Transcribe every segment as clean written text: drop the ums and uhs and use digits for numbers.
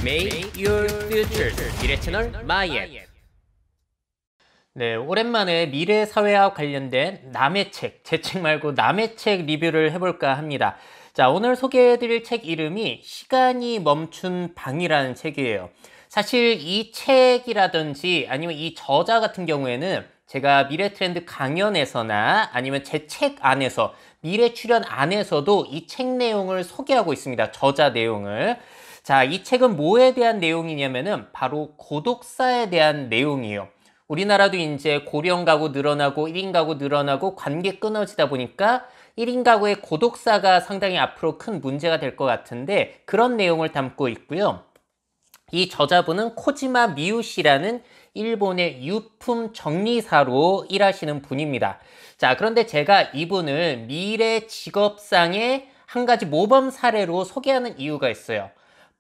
Make your future. 미래 채널 마이앤. 네, 오랜만에 미래 사회와 관련된 남의 책, 제 책 말고 남의 책 리뷰를 해볼까 합니다. 자, 오늘 소개해드릴 책 이름이 시간이 멈춘 방이라는 책이에요. 사실 이 책이라든지 아니면 이 저자 같은 경우에는 제가 미래 트렌드 강연에서나 아니면 제 책 안에서 미래 출연 안에서도 이 책 내용을 소개하고 있습니다. 저자 내용을. 자, 이 책은 뭐에 대한 내용이냐면은 바로 고독사에 대한 내용이에요. 우리나라도 이제 고령 가구 늘어나고 1인 가구 늘어나고 관계 끊어지다 보니까 1인 가구의 고독사가 상당히 앞으로 큰 문제가 될 것 같은데 그런 내용을 담고 있고요. 이 저자분은 코지마 미우시라는 일본의 유품 정리사로 일하시는 분입니다. 자, 그런데 제가 이분을 미래 직업상의 한 가지 모범 사례로 소개하는 이유가 있어요.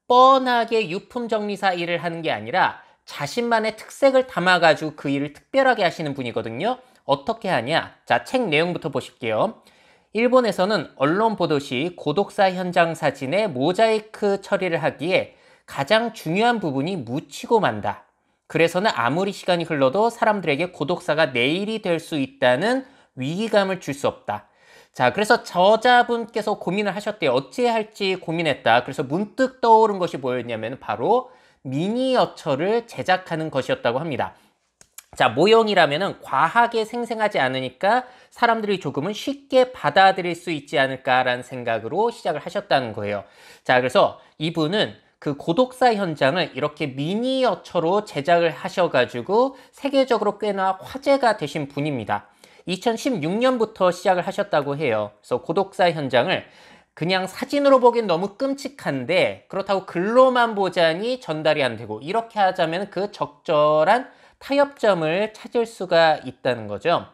뻔하게 유품 정리사 일을 하는 게 아니라 자신만의 특색을 담아가지고 그 일을 특별하게 하시는 분이거든요. 어떻게 하냐? 자, 책 내용부터 보실게요. 일본에서는 언론 보도 시 고독사 현장 사진에 모자이크 처리를 하기에 가장 중요한 부분이 묻히고 만다. 그래서는 아무리 시간이 흘러도 사람들에게 고독사가 내일이 될 수 있다는 위기감을 줄 수 없다. 자, 그래서 저자분께서 고민을 하셨대요. 어찌해야 할지 고민했다. 그래서 문득 떠오른 것이 뭐였냐면 바로 미니어처를 제작하는 것이었다고 합니다. 자, 모형이라면은 과하게 생생하지 않으니까 사람들이 조금은 쉽게 받아들일 수 있지 않을까라는 생각으로 시작을 하셨다는 거예요. 자, 그래서 이분은 그 고독사 현장을 이렇게 미니어처로 제작을 하셔가지고 세계적으로 꽤나 화제가 되신 분입니다. 2016년부터 시작을 하셨다고 해요. 그래서 고독사 현장을 그냥 사진으로 보기엔 너무 끔찍한데 그렇다고 글로만 보자니 전달이 안 되고 이렇게 하자면 그 적절한 타협점을 찾을 수가 있다는 거죠.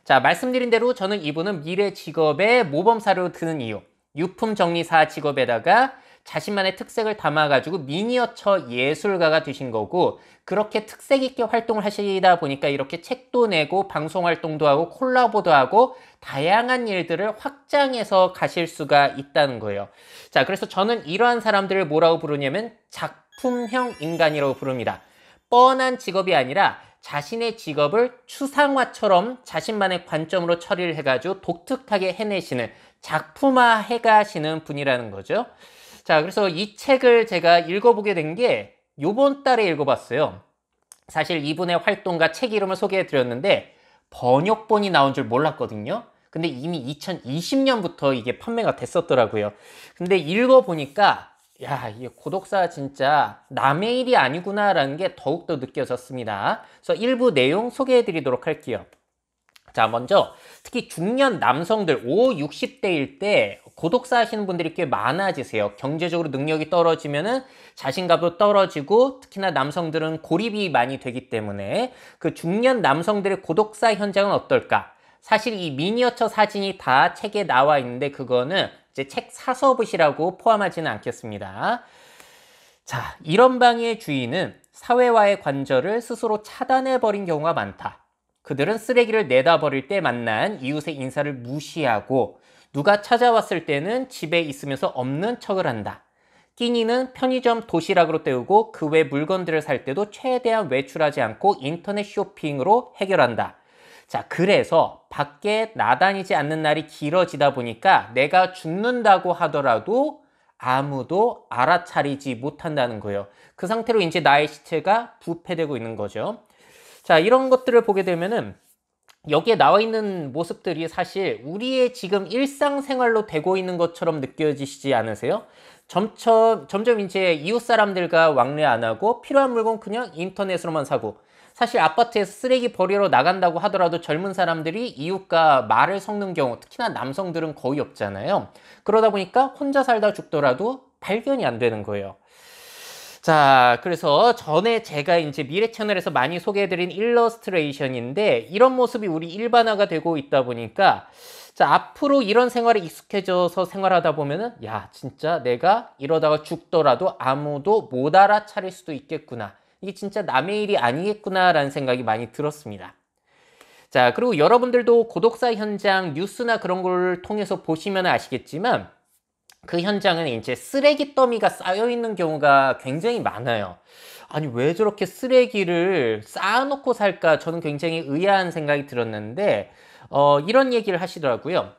자, 말씀드린 대로 저는 이분은 미래 직업의 모범사로 드는 이유, 유품 정리사 직업에다가 자신만의 특색을 담아가지고 미니어처 예술가가 되신 거고 그렇게 특색 있게 활동을 하시다 보니까 이렇게 책도 내고 방송 활동도 하고 콜라보도 하고 다양한 일들을 확장해서 가실 수가 있다는 거예요. 자, 그래서 저는 이러한 사람들을 뭐라고 부르냐면 작품형 인간이라고 부릅니다. 뻔한 직업이 아니라 자신의 직업을 추상화처럼 자신만의 관점으로 처리를 해가지고 독특하게 해내시는 작품화 해가시는 분이라는 거죠. 자, 그래서 이 책을 제가 읽어보게 된 게 요번 달에 읽어봤어요. 사실 이분의 활동과 책 이름을 소개해드렸는데 번역본이 나온 줄 몰랐거든요. 근데 이미 2020년부터 이게 판매가 됐었더라고요. 근데 읽어보니까 야, 이 고독사 진짜 남의 일이 아니구나라는 게 더욱더 느껴졌습니다. 그래서 일부 내용 소개해드리도록 할게요. 자, 먼저 특히 중년 남성들 5, 60대일 때 고독사 하시는 분들이 꽤 많아지세요. 경제적으로 능력이 떨어지면은 자신감도 떨어지고 특히나 남성들은 고립이 많이 되기 때문에 그 중년 남성들의 고독사 현장은 어떨까? 사실 이 미니어처 사진이 다 책에 나와 있는데 그거는 이제 책 사서 보시라고 포함하지는 않겠습니다. 자, 이런 방의 주인은 사회와의 관절을 스스로 차단해버린 경우가 많다. 그들은 쓰레기를 내다 버릴 때 만난 이웃의 인사를 무시하고 누가 찾아왔을 때는 집에 있으면서 없는 척을 한다. 끼니는 편의점 도시락으로 때우고 그 외 물건들을 살 때도 최대한 외출하지 않고 인터넷 쇼핑으로 해결한다. 자, 그래서 밖에 나다니지 않는 날이 길어지다 보니까 내가 죽는다고 하더라도 아무도 알아차리지 못한다는 거예요. 그 상태로 이제 나의 시체가 부패되고 있는 거죠. 자, 이런 것들을 보게 되면은 여기에 나와 있는 모습들이 사실 우리의 지금 일상생활로 되고 있는 것처럼 느껴지시지 않으세요? 점점 이제 이웃 사람들과 왕래 안 하고 필요한 물건 그냥 인터넷으로만 사고 사실 아파트에서 쓰레기 버리러 나간다고 하더라도 젊은 사람들이 이웃과 말을 섞는 경우 특히나 남성들은 거의 없잖아요. 그러다 보니까 혼자 살다 죽더라도 발견이 안 되는 거예요. 자, 그래서 전에 제가 이제 미래 채널에서 많이 소개해드린 일러스트레이션인데 이런 모습이 우리 일반화가 되고 있다 보니까 자, 앞으로 이런 생활에 익숙해져서 생활하다 보면은 야, 진짜 내가 이러다가 죽더라도 아무도 못 알아차릴 수도 있겠구나. 이게 진짜 남의 일이 아니겠구나라는 생각이 많이 들었습니다. 자, 그리고 여러분들도 고독사 현장 뉴스나 그런 걸 통해서 보시면 아시겠지만 그 현장은 이제 쓰레기 더미가 쌓여 있는 경우가 굉장히 많아요. 아니, 왜 저렇게 쓰레기를 쌓아놓고 살까? 저는 굉장히 의아한 생각이 들었는데, 이런 얘기를 하시더라고요.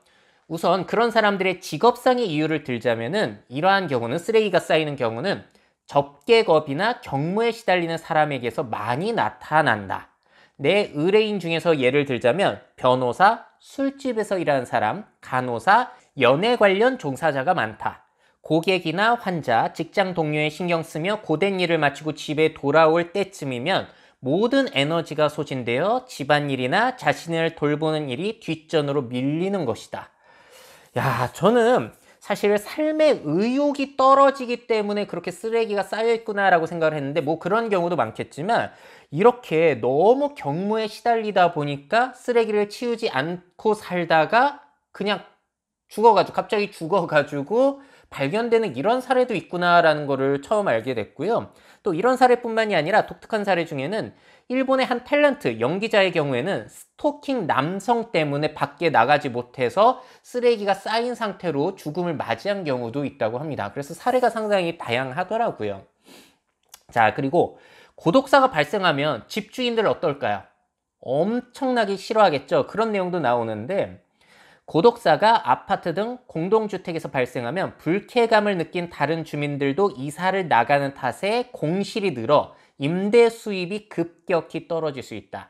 우선 그런 사람들의 직업상의 이유를 들자면은, 이러한 경우는, 쓰레기가 쌓이는 경우는 접객업이나 경무에 시달리는 사람에게서 많이 나타난다. 내 의뢰인 중에서 예를 들자면 변호사, 술집에서 일하는 사람, 간호사, 연애 관련 종사자가 많다. 고객이나 환자, 직장 동료에 신경 쓰며 고된 일을 마치고 집에 돌아올 때쯤이면 모든 에너지가 소진되어 집안일이나 자신을 돌보는 일이 뒷전으로 밀리는 것이다. 야, 저는 사실 삶의 의욕이 떨어지기 때문에 그렇게 쓰레기가 쌓여있구나라고 생각을 했는데, 뭐 그런 경우도 많겠지만 이렇게 너무 경무에 시달리다 보니까 쓰레기를 치우지 않고 살다가 그냥 갑자기 죽어가지고 발견되는 이런 사례도 있구나라는 거를 처음 알게 됐고요. 또 이런 사례뿐만이 아니라 독특한 사례 중에는 일본의 한 탤런트 연기자의 경우에는 스토킹 남성 때문에 밖에 나가지 못해서 쓰레기가 쌓인 상태로 죽음을 맞이한 경우도 있다고 합니다. 그래서 사례가 상당히 다양하더라고요. 자, 그리고 고독사가 발생하면 집주인들 어떨까요? 엄청나게 싫어하겠죠. 그런 내용도 나오는데, 고독사가 아파트 등 공동주택에서 발생하면 불쾌감을 느낀 다른 주민들도 이사를 나가는 탓에 공실이 늘어 임대 수입이 급격히 떨어질 수 있다.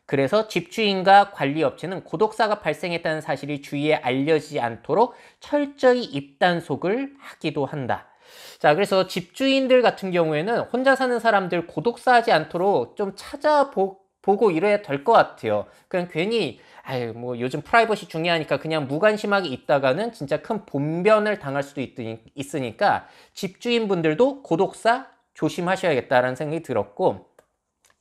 그래서 집주인과 관리업체는 고독사가 발생했다는 사실이 주위에 알려지지 않도록 철저히 입단속을 하기도 한다. 자, 그래서 집주인들 같은 경우에는 혼자 사는 사람들 고독사하지 않도록 좀 찾아보고 이래야 될 것 같아요. 그냥 괜히 뭐 요즘 프라이버시 중요하니까 그냥 무관심하게 있다가는 진짜 큰 본변을 당할 수도 있으니까 집주인분들도 고독사 조심하셔야겠다라는 생각이 들었고,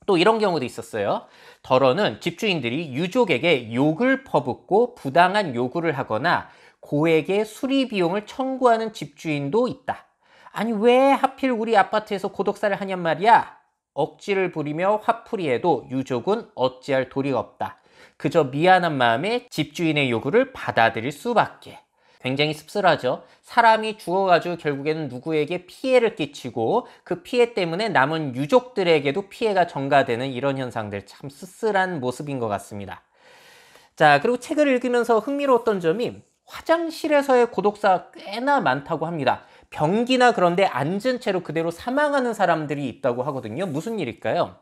또 이런 경우도 있었어요. 덜어는 집주인들이 유족에게 욕을 퍼붓고 부당한 요구를 하거나 고액의 수리 비용을 청구하는 집주인도 있다. 아니, 왜 하필 우리 아파트에서 고독사를 하냔 말이야? 억지를 부리며 화풀이해도 유족은 어찌할 도리가 없다. 그저 미안한 마음에 집주인의 요구를 받아들일 수밖에. 굉장히 씁쓸하죠. 사람이 죽어가지고 결국에는 누구에게 피해를 끼치고 그 피해 때문에 남은 유족들에게도 피해가 전가되는 이런 현상들, 참 쓸쓸한 모습인 것 같습니다. 자, 그리고 책을 읽으면서 흥미로웠던 점이 화장실에서의 고독사가 꽤나 많다고 합니다. 변기나 그런데 앉은 채로 그대로 사망하는 사람들이 있다고 하거든요. 무슨 일일까요?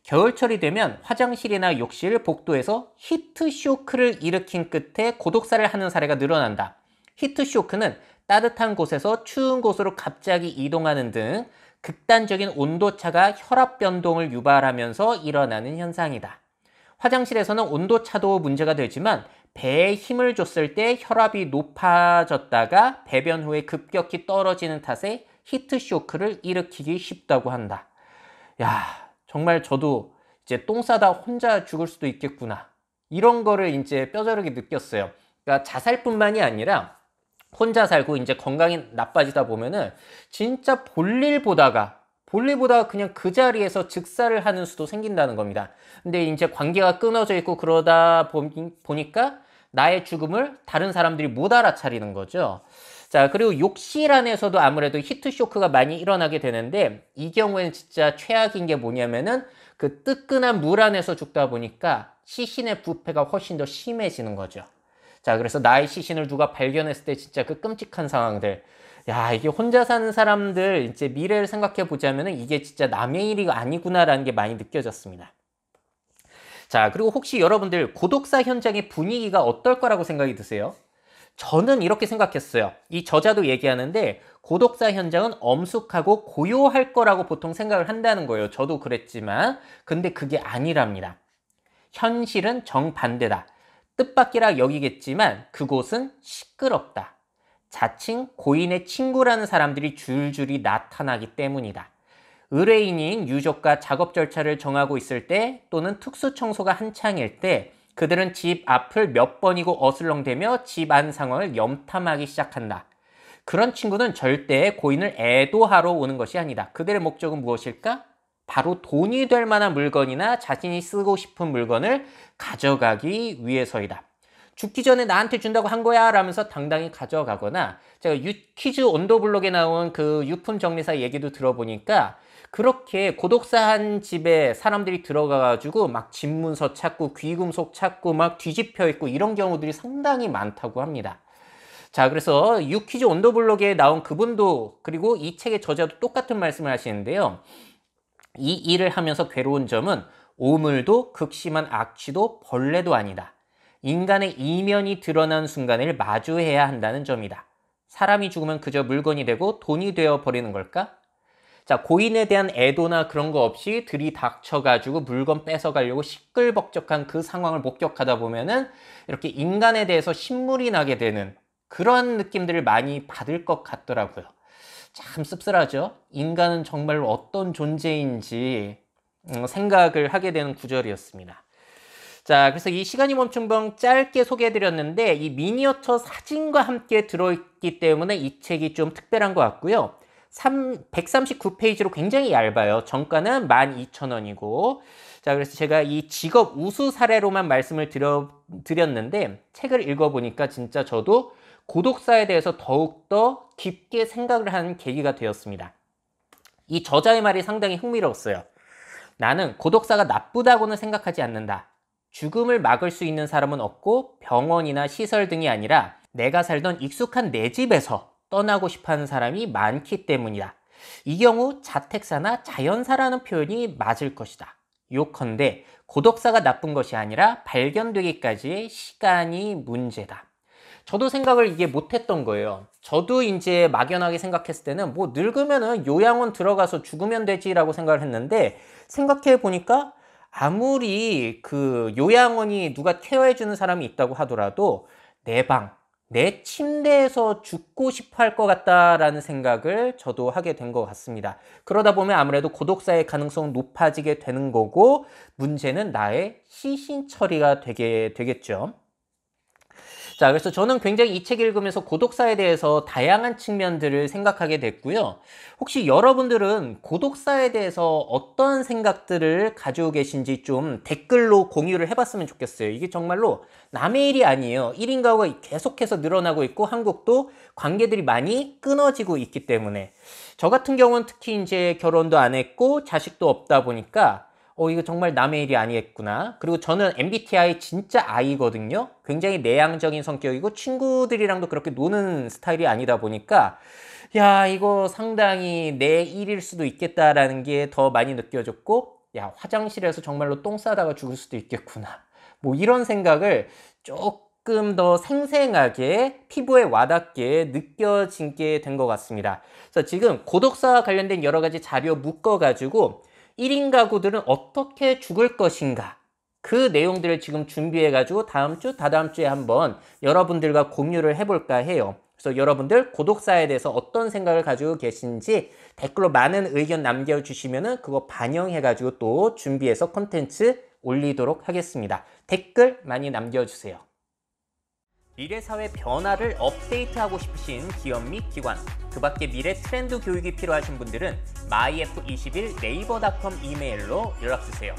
겨울철이 되면 화장실이나 욕실, 복도에서 히트쇼크를 일으킨 끝에 고독사를 하는 사례가 늘어난다. 히트쇼크는 따뜻한 곳에서 추운 곳으로 갑자기 이동하는 등 극단적인 온도차가 혈압 변동을 유발하면서 일어나는 현상이다. 화장실에서는 온도차도 문제가 되지만 배에 힘을 줬을 때 혈압이 높아졌다가 배변 후에 급격히 떨어지는 탓에 히트쇼크를 일으키기 쉽다고 한다. 야, 정말 저도 이제 똥 싸다 혼자 죽을 수도 있겠구나. 이런 거를 이제 뼈저리게 느꼈어요. 그러니까 자살뿐만이 아니라 혼자 살고 이제 건강이 나빠지다 보면은 진짜 볼일 보다가 그냥 그 자리에서 즉사를 하는 수도 생긴다는 겁니다. 근데 이제 관계가 끊어져 있고 그러다 보니까 나의 죽음을 다른 사람들이 못 알아차리는 거죠. 자, 그리고 욕실 안에서도 아무래도 히트쇼크가 많이 일어나게 되는데, 이 경우에는 진짜 최악인 게 뭐냐면은 그 뜨끈한 물 안에서 죽다 보니까 시신의 부패가 훨씬 더 심해지는 거죠. 자, 그래서 나의 시신을 누가 발견했을 때 진짜 그 끔찍한 상황들. 야, 이게 혼자 사는 사람들 이제 미래를 생각해 보자면은 이게 진짜 남의 일이 아니구나라는 게 많이 느껴졌습니다. 자, 그리고 혹시 여러분들 고독사 현장의 분위기가 어떨 거라고 생각이 드세요? 저는 이렇게 생각했어요. 이 저자도 얘기하는데 고독사 현장은 엄숙하고 고요할 거라고 보통 생각을 한다는 거예요. 저도 그랬지만 근데 그게 아니랍니다. 현실은 정반대다. 뜻밖이라 여기겠지만 그곳은 시끄럽다. 자칭 고인의 친구라는 사람들이 줄줄이 나타나기 때문이다. 의뢰인인 유족과 작업 절차를 정하고 있을 때 또는 특수 청소가 한창일 때 그들은 집 앞을 몇 번이고 어슬렁대며 집 안 상황을 염탐하기 시작한다. 그런 친구는 절대 고인을 애도하러 오는 것이 아니다. 그들의 목적은 무엇일까? 바로 돈이 될 만한 물건이나 자신이 쓰고 싶은 물건을 가져가기 위해서이다. 죽기 전에 나한테 준다고 한 거야 라면서 당당히 가져가거나, 제가 퀴즈 온도블록에 나온 그 유품정리사 얘기도 들어보니까 그렇게 고독사한 집에 사람들이 들어가가지고 막 집문서 찾고 귀금속 찾고 막 뒤집혀 있고 이런 경우들이 상당히 많다고 합니다. 자, 그래서 유퀴즈 온더블록에 나온 그분도, 그리고 이 책의 저자도 똑같은 말씀을 하시는데요. 이 일을 하면서 괴로운 점은 오물도 극심한 악취도 벌레도 아니다. 인간의 이면이 드러난 순간을 마주해야 한다는 점이다. 사람이 죽으면 그저 물건이 되고 돈이 되어 버리는 걸까? 자, 고인에 대한 애도나 그런 거 없이 들이닥쳐가지고 물건 뺏어가려고 시끌벅적한 그 상황을 목격하다 보면은 이렇게 인간에 대해서 신물이 나게 되는 그런 느낌들을 많이 받을 것 같더라고요. 참 씁쓸하죠? 인간은 정말 어떤 존재인지 생각을 하게 되는 구절이었습니다. 자, 그래서 이 시간이 멈춘 방 짧게 소개해드렸는데 이 미니어처 사진과 함께 들어있기 때문에 이 책이 좀 특별한 것 같고요. 139페이지로 굉장히 얇아요. 정가는 12,000원이고. 자, 그래서 제가 이 직업 우수 사례로만 말씀을 드렸는데 책을 읽어보니까 진짜 저도 고독사에 대해서 더욱더 깊게 생각을 하는 계기가 되었습니다. 이 저자의 말이 상당히 흥미로웠어요. 나는 고독사가 나쁘다고는 생각하지 않는다. 죽음을 막을 수 있는 사람은 없고 병원이나 시설 등이 아니라 내가 살던 익숙한 내 집에서 떠나고 싶어하는 사람이 많기 때문이다. 이 경우 자택사나 자연사라는 표현이 맞을 것이다. 요컨대 고독사가 나쁜 것이 아니라 발견되기까지의 시간이 문제다. 저도 생각을 이게 못했던 거예요. 저도 이제 막연하게 생각했을 때는 뭐 늙으면은 요양원 들어가서 죽으면 되지라고 생각을 했는데, 생각해 보니까 아무리 그 요양원이 누가 케어해주는 사람이 있다고 하더라도 내 방, 내 침대에서 죽고 싶어 할 것 같다라는 생각을 저도 하게 된 것 같습니다. 그러다 보면 아무래도 고독사의 가능성은 높아지게 되는 거고, 문제는 나의 시신 처리가 되겠죠. 자, 그래서 저는 굉장히 이 책 읽으면서 고독사에 대해서 다양한 측면들을 생각하게 됐고요. 혹시 여러분들은 고독사에 대해서 어떤 생각들을 가지고 계신지 좀 댓글로 공유를 해봤으면 좋겠어요. 이게 정말로 남의 일이 아니에요. 1인 가구가 계속해서 늘어나고 있고 한국도 관계들이 많이 끊어지고 있기 때문에, 저 같은 경우는 특히 이제 결혼도 안 했고 자식도 없다 보니까 이거 정말 남의 일이 아니겠구나. 그리고 저는 MBTI 진짜 I거든요. 굉장히 내향적인 성격이고 친구들이랑도 그렇게 노는 스타일이 아니다 보니까 야, 이거 상당히 내 일일 수도 있겠다라는 게 더 많이 느껴졌고, 야, 화장실에서 정말로 똥 싸다가 죽을 수도 있겠구나. 뭐 이런 생각을 조금 더 생생하게 피부에 와닿게 느껴지게 된 것 같습니다. 그래서 지금 고독사와 관련된 여러 가지 자료 묶어가지고 1인 가구들은 어떻게 죽을 것인가, 그 내용들을 지금 준비해가지고 다음 주, 다다음 주에 한번 여러분들과 공유를 해볼까 해요. 그래서 여러분들 고독사에 대해서 어떤 생각을 가지고 계신지 댓글로 많은 의견 남겨주시면은 그거 반영해가지고 또 준비해서 콘텐츠 올리도록 하겠습니다. 댓글 많이 남겨주세요. 미래사회 변화를 업데이트하고 싶으신 기업 및 기관, 그 밖에 미래 트렌드 교육이 필요하신 분들은 myf21 네이버닷컴 이메일로 연락주세요.